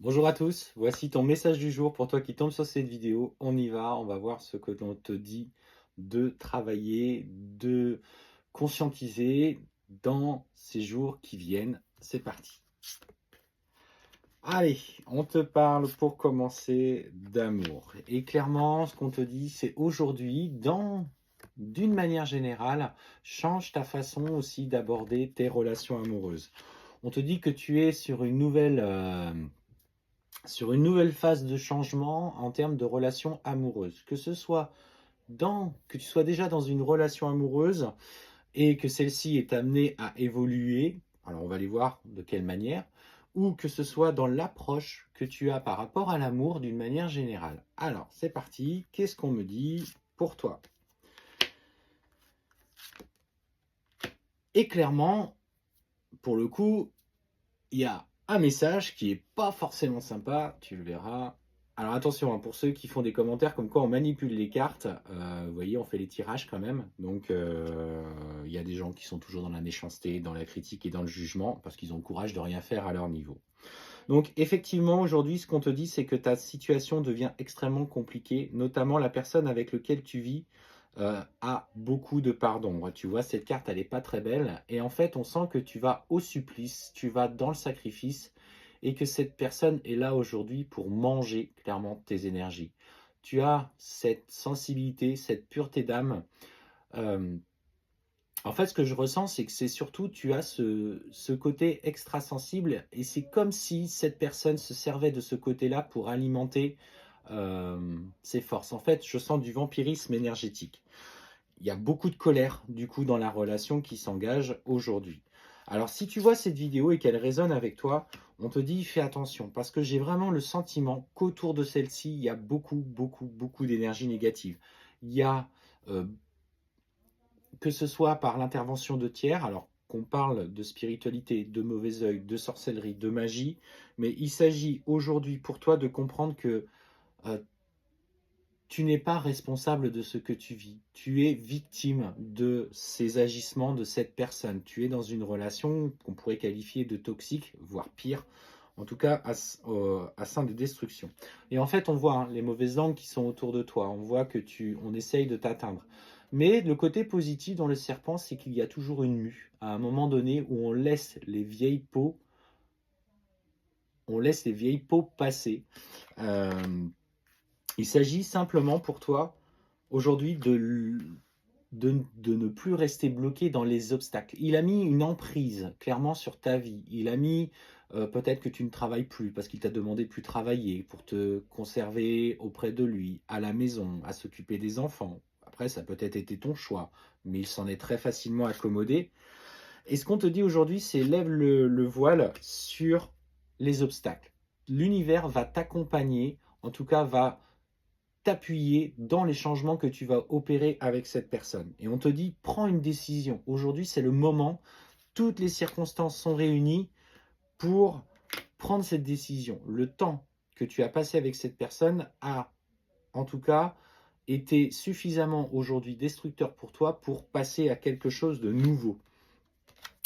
Bonjour à tous, voici ton message du jour pour toi qui tombe sur cette vidéo. On y va, on va voir ce que l'on te dit de travailler, de conscientiser dans ces jours qui viennent. C'est parti. Allez, on te parle pour commencer d'amour. Et clairement, ce qu'on te dit, c'est aujourd'hui, d'une manière générale, change ta façon aussi d'aborder tes relations amoureuses. On te dit que tu es sur une nouvelle phase de changement en termes de relations amoureuses. Que tu sois déjà dans une relation amoureuse et que celle-ci est amenée à évoluer, alors on va aller voir de quelle manière, ou que ce soit dans l'approche que tu as par rapport à l'amour d'une manière générale. Alors, c'est parti, qu'est-ce qu'on me dit pour toi? Et clairement, pour le coup, il y a un message qui est pas forcément sympa, tu le verras. Alors attention, hein, pour ceux qui font des commentaires comme quoi on manipule les cartes, vous voyez, on fait les tirages quand même. Donc il y a des gens qui sont toujours dans la méchanceté, dans la critique et dans le jugement, parce qu'ils ont le courage de rien faire à leur niveau. Donc effectivement, aujourd'hui, ce qu'on te dit, c'est que ta situation devient extrêmement compliquée, notamment la personne avec laquelle tu vis a beaucoup de part d'ombre. Tu vois, cette carte, elle n'est pas très belle. Et en fait, on sent que tu vas au supplice, tu vas dans le sacrifice, et que cette personne est là aujourd'hui pour manger clairement tes énergies. Tu as cette sensibilité, cette pureté d'âme. euh, En fait, ce que je ressens, c'est que c'est surtout, tu as ce côté extra-sensible et c'est comme si cette personne se servait de ce côté-là pour alimenter ses forces. En fait, je sens du vampirisme énergétique. Il y a beaucoup de colère, du coup, dans la relation qui s'engage aujourd'hui. Alors, si tu vois cette vidéo et qu'elle résonne avec toi, on te dit fais attention parce que j'ai vraiment le sentiment qu'autour de celle-ci, il y a beaucoup d'énergie négative. Il y a euh, que ce soit par l'intervention de tiers, alors qu'on parle de spiritualité, de mauvais œil, de sorcellerie, de magie, mais il s'agit aujourd'hui pour toi de comprendre que euh, tu n'es pas responsable de ce que tu vis. Tu es victime de ces agissements de cette personne. Tu es dans une relation qu'on pourrait qualifier de toxique, voire pire, en tout cas à sein de destruction. Et en fait, on voit hein, les mauvaises langues qui sont autour de toi. On voit que on essaye de t'atteindre. Mais le côté positif dans le serpent, c'est qu'il y a toujours une mue. À un moment donné où on laisse les vieilles peaux passer. Euh, il s'agit simplement pour toi aujourd'hui de ne plus rester bloqué dans les obstacles. Il a mis une emprise clairement sur ta vie. Il a mis peut-être que tu ne travailles plus parce qu'il t'a demandé de plus travailler pour te conserver auprès de lui, à la maison, à s'occuper des enfants. Après, ça a peut-être été ton choix, mais il s'en est très facilement accommodé. Et ce qu'on te dit aujourd'hui, c'est lève le voile sur les obstacles. L'univers va t'accompagner, en tout cas va t'appuyer dans les changements que tu vas opérer avec cette personne. Et on te dit, prends une décision. Aujourd'hui, c'est le moment. Toutes les circonstances sont réunies pour prendre cette décision. Le temps que tu as passé avec cette personne a, en tout cas, été suffisamment aujourd'hui destructeur pour toi pour passer à quelque chose de nouveau.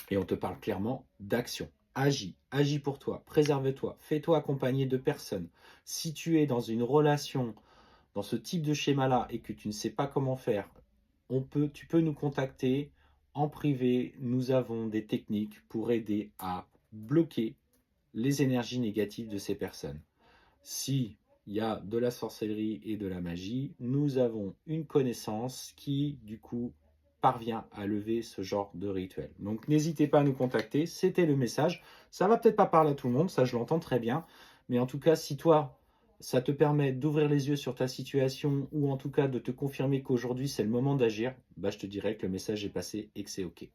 Et on te parle clairement d'action. Agis, agis pour toi, préserve-toi, fais-toi accompagner de personnes. Si tu es dans une relation dans ce type de schéma-là et que tu ne sais pas comment faire, tu peux nous contacter en privé. Nous avons des techniques pour aider à bloquer les énergies négatives de ces personnes. Si il y a de la sorcellerie et de la magie, nous avons une connaissance qui, du coup, parvient à lever ce genre de rituel. Donc n'hésitez pas à nous contacter, c'était le message. Ça va peut-être pas parler à tout le monde, ça je l'entends très bien, mais en tout cas, si toi, ça te permet d'ouvrir les yeux sur ta situation ou en tout cas de te confirmer qu'aujourd'hui c'est le moment d'agir, bah, je te dirais que le message est passé et que c'est OK.